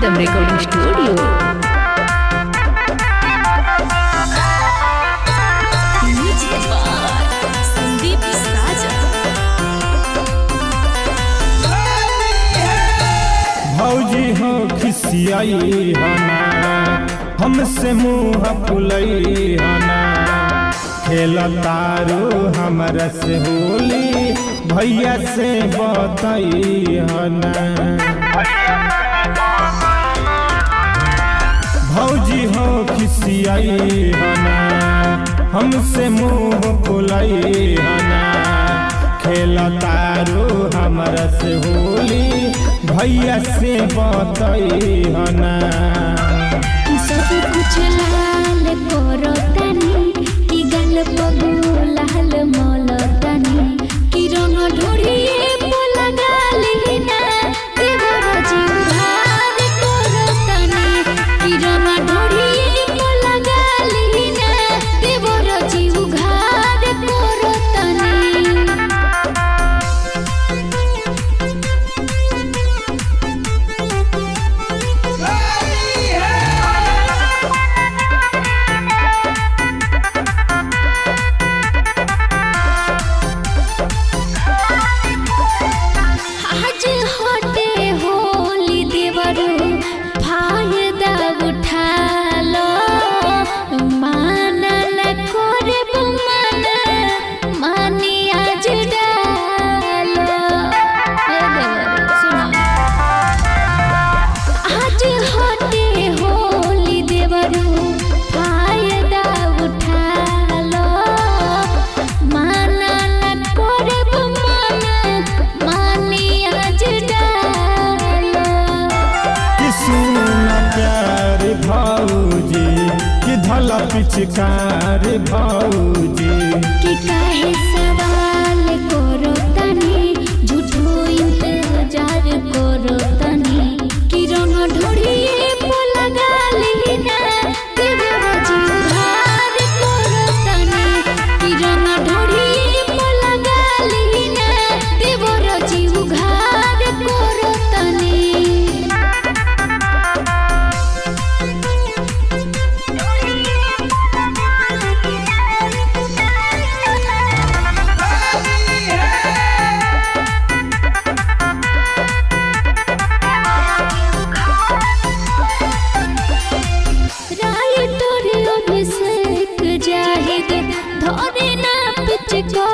Rhythm recording studio. भौजी हो खिसियाई हना हमसे मुँह फुलई हना खेल तारू हमरा से होली भैया से बतई हना। भौजी हो खिसियाई हना हमसे मुँह फुलई हना खेल तारू हमरा से होली भैया से बतई हना। सब कुछ लाल करो तनी कि गल पगु लाल मोल तनी कि रंग ढोड़िए पोला गाली ना देवर जीवार करो तनी कि रंग ढोड़िए पोला गाली ना देवर जीवार करो तनी। भौजी कि धला पिचकार भौजी कि काहे सवाल करो तनी झूठो इंतजार करो तनी कि रंग ढोड़िए पोला गाली ना देवर जीवार करो तनी कि रंग ढोड़िए पोला गाली ना देवर जीवार करो तनी। जाहिद धोरे ना पिचको